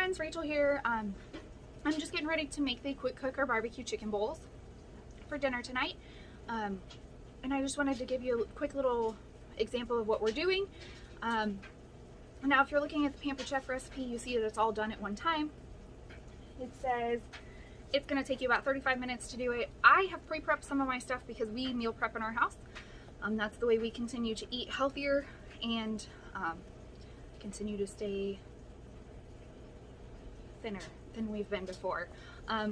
friends, Rachel here. I'm just getting ready to make the quick cooker barbecue chicken bowls for dinner tonight. And I just wanted to give you a quick little example of what we're doing. Now if you're looking at the Pampered Chef recipe, you see that it's all done at one time. It says it's going to take you about 35 minutes to do it. I have pre-prepped some of my stuff because we meal prep in our house. That's the way we continue to eat healthier and continue to stay thinner than we've been before,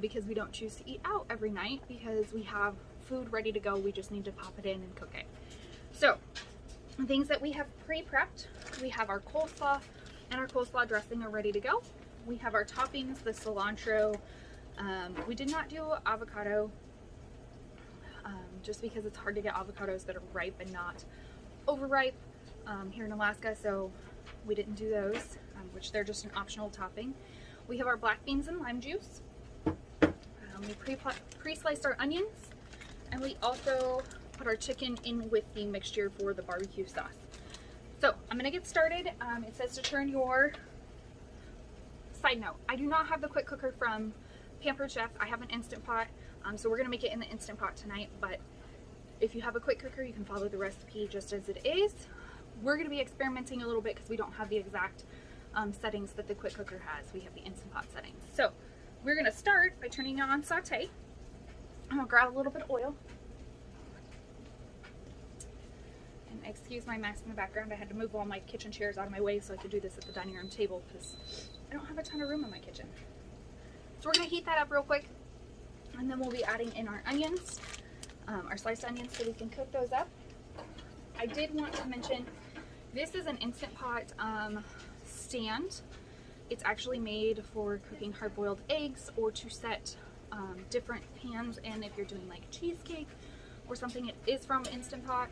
because we don't choose to eat out every night because we have food ready to go. We just need to pop it in and cook it. So things that we have pre-prepped, we have our coleslaw and our coleslaw dressing are ready to go. We have our toppings, the cilantro. We did not do avocado just because it's hard to get avocados that are ripe and not overripe here in Alaska, so we didn't do those, which they're just an optional topping. We have our black beans and lime juice. We pre-sliced our onions, and we also put our chicken in with the mixture for the barbecue sauce. So I'm gonna get started. It says to turn your, side note, I do not have the quick cooker from Pampered Chef. I have an Instant Pot, so we're gonna make it in the Instant Pot tonight, but if you have a quick cooker, you can follow the recipe just as it is. We're gonna be experimenting a little bit because we don't have the exact settings that the quick cooker has. We have the Instant Pot settings. So we're gonna start by turning it on saute. I'm gonna grab a little bit of oil. And excuse my mess in the background. I had to move all my kitchen chairs out of my way so I could do this at the dining room table because I don't have a ton of room in my kitchen. So we're gonna heat that up real quick, and then we'll be adding in our onions, our sliced onions, so we can cook those up. I did want to mention, this is an Instant Pot stand. It's actually made for cooking hard-boiled eggs or to set different pans in if you're doing like cheesecake or something. It is from Instant Pot,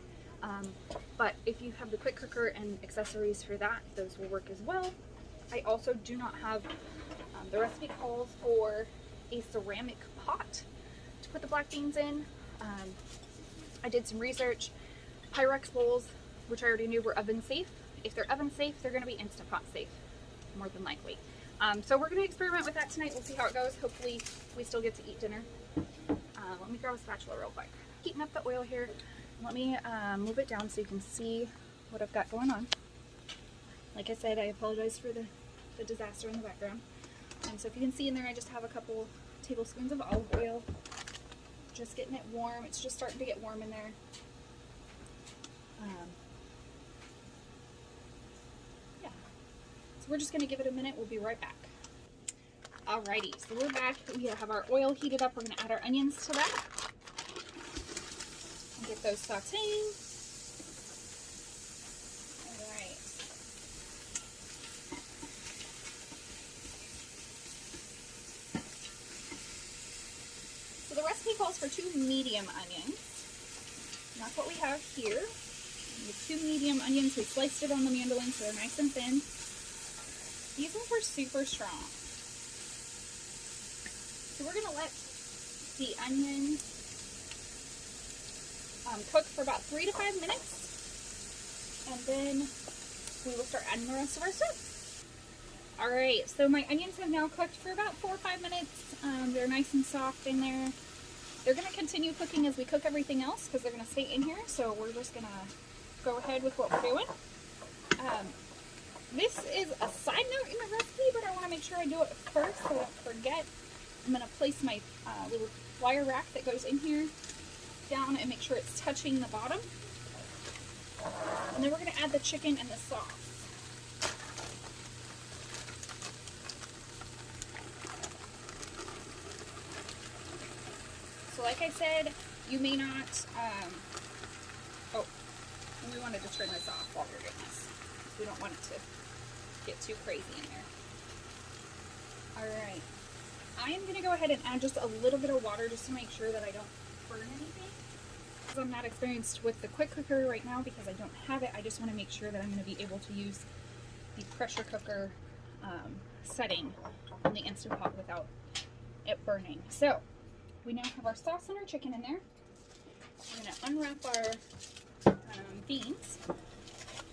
but if you have the quick cooker and accessories for that, those will work as well. I also do not have, the recipe calls for a ceramic pot to put the black beans in. I did some research. Pyrex bowls, which I already knew were oven safe. If they're oven safe, they're going to be Instant Pot safe, more than likely. So we're going to experiment with that tonight. We'll see how it goes. Hopefully we still get to eat dinner. Let me grab a spatula real quick. Heating up the oil here. Let me move it down so you can see what I've got going on. Like I said, I apologize for the disaster in the background. So if you can see in there, I just have a couple tablespoons of olive oil. Just getting it warm. It's just starting to get warm in there. Yeah. So we're just going to give it a minute. We'll be right back. Alrighty, so we're back. We have our oil heated up. We're going to add our onions to that. And get those sauteing. Alright. So the recipe calls for 2 medium onions. And that's what we have here. We have 2 medium onions. We sliced it on the mandolin so they're nice and thin. These ones were super strong. So we're going to let the onions cook for about 3 to 5 minutes. And then we will start adding the rest of our soup. Alright, so my onions have now cooked for about 4 or 5 minutes. They're nice and soft in there. They're going to continue cooking as we cook everything else because they're going to stay in here. So we're just going to go ahead with what we're doing. This is a side note in the recipe, but I want to make sure I do it first so I don't forget. I'm going to place my little wire rack that goes in here down and make sure it's touching the bottom. And then we're going to add the chicken and the sauce. So like I said, you may not, oh, we wanted to turn this off while we're doing this. We don't want it to get too crazy in there. Alright, I am going to go ahead and add just a little bit of water just to make sure that I don't burn anything. Because I'm not experienced with the quick cooker right now because I don't have it. I just want to make sure that I'm going to be able to use the pressure cooker setting on the Instant Pot without it burning. So, we now have our sauce and our chicken in there. We're going to unwrap our beans.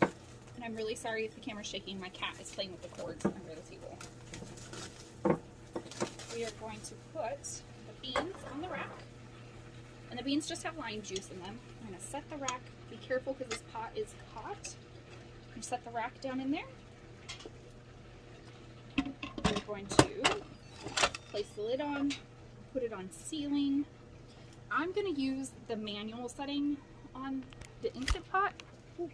And I'm really sorry if the camera's shaking. My cat is playing with the cords under the table. going to put the beans on the rack. And the beans just have lime juice in them. I'm going to set the rack. Be careful because this pot is hot. You set the rack down in there. We're going to place the lid on, put it on sealing. I'm going to use the manual setting on the Instant Pot. Ooh.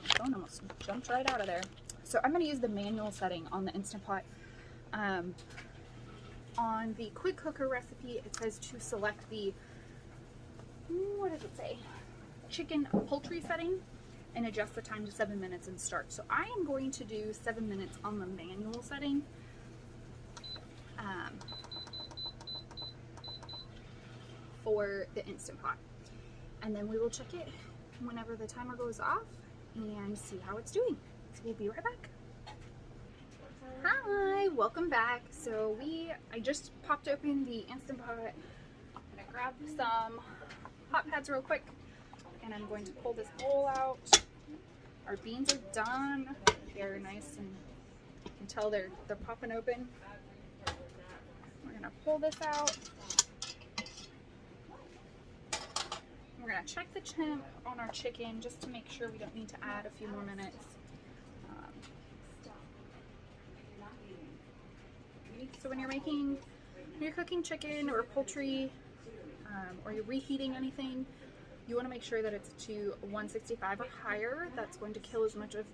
My phone almost jumped right out of there. So I'm going to use the manual setting on the Instant Pot. On the quick cooker recipe, it says to select the, what does it say? Chicken poultry setting and adjust the time to 7 minutes and start. So I am going to do 7 minutes on the manual setting. For the Instant Pot. And then we will check it whenever the timer goes off and see how it's doing. So we'll be right back. Hi, welcome back. So I just popped open the Instant Pot. I'm gonna grab some hot pads real quick and I'm going to pull this bowl out. Our beans are done. They're nice and you can tell they're popping open. We're gonna pull this out. We're going to check the temp on our chicken just to make sure we don't need to add a few more minutes. So when you're cooking chicken or poultry or you're reheating anything, you want to make sure that it's to 165 or higher. That's going to kill as much of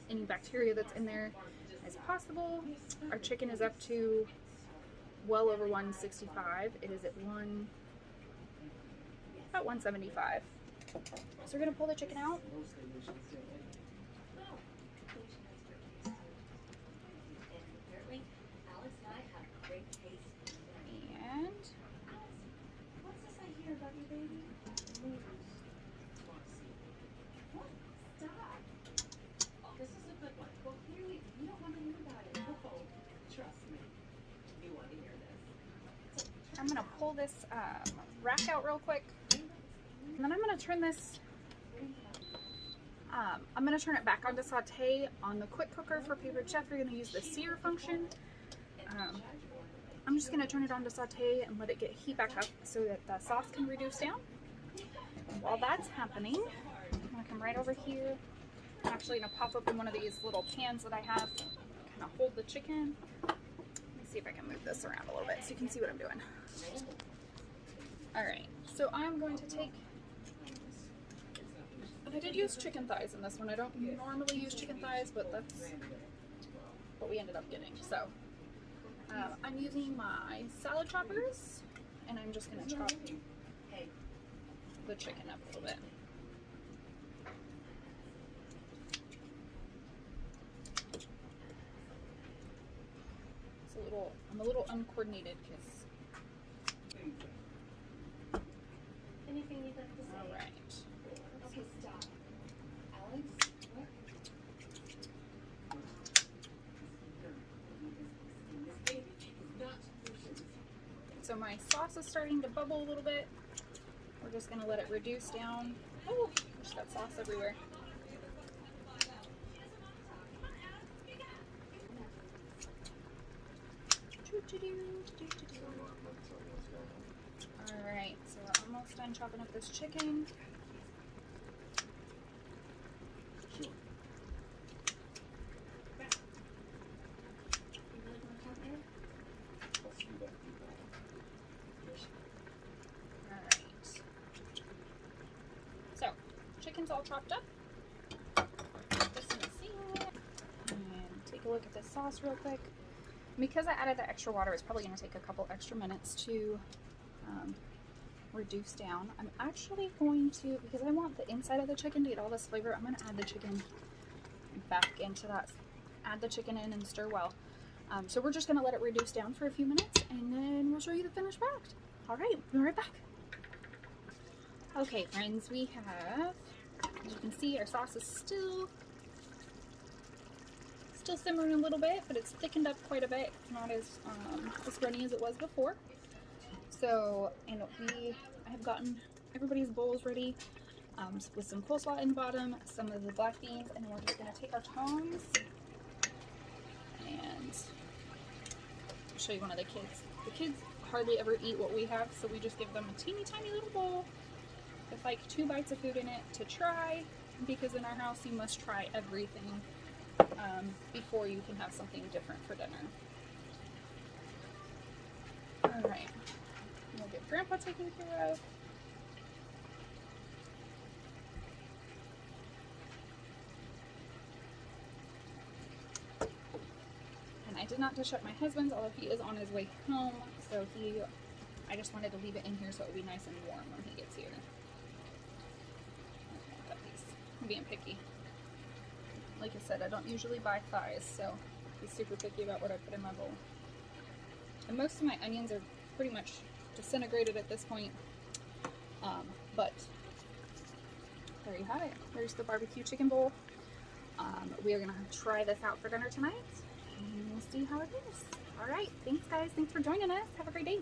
any bacteria that's in there as possible. Our chicken is up to well over 165. It is at about 175. So we're going to pull the chicken out. And what's this I hear about your baby? What? Stop. This is a good one. Well, clearly you don't want to hear about it. No, trust me. You want to hear this. I'm going to pull this rack out real quick. And then I'm going to turn this, I'm going to turn it back on to saute. On the quick cooker for Pampered Chef, you're going to use the sear function. I'm just going to turn it on to saute and let it get heat back up so that the sauce can reduce down. And while that's happening, I'm going to come right over here. I'm actually going to pop open one of these little pans that I have, kind of hold the chicken. Let me see if I can move this around a little bit so you can see what I'm doing. Alright, so I'm going to take, and I did use chicken thighs in this one. I don't normally use chicken thighs, but that's what we ended up getting. So I'm using my salad choppers, and I'm just going to chop the chicken up a little bit. I'm a little uncoordinated because. Anything you'd like to say? All right. Okay, stop. Alex, what? So my sauce is starting to bubble a little bit. We're just going to let it reduce down. Oh, there's got sauce everywhere. Alright, so we're almost done chopping up this chicken. Alright. So, chicken's all chopped up. Put this in the sink. And take a look at this sauce real quick. Because I added the extra water, it's probably going to take a couple extra minutes to reduce down. I'm actually going to, because I want the inside of the chicken to get all this flavor, I'm going to add the chicken back into that. Add the chicken in and stir well. So we're just going to let it reduce down for a few minutes and then we'll show you the finished product. Alright, we'll be right back. Okay friends, we have, as you can see, our sauce is still simmering a little bit, but it's thickened up quite a bit. It's not as runny as it was before. So, and I have gotten everybody's bowls ready with some coleslaw in the bottom, some of the black beans, and then we're just going to take our tongs and show you one of the kids. The kids hardly ever eat what we have, so we just give them a teeny tiny little bowl with like 2 bites of food in it to try, because in our house you must try everything before you can have something different for dinner. Alright, we'll get Grandpa taken care of. And I did not dish up my husband's, although he is on his way home, so I just wanted to leave it in here so it would be nice and warm when he gets here. I'm being picky. Like I said, I don't usually buy thighs, so be super picky about what I put in my bowl. And most of my onions are pretty much disintegrated at this point, but there you have it. There's the barbecue chicken bowl. We are gonna try this out for dinner tonight, and we'll see how it is. All right, thanks guys. Thanks for joining us. Have a great day.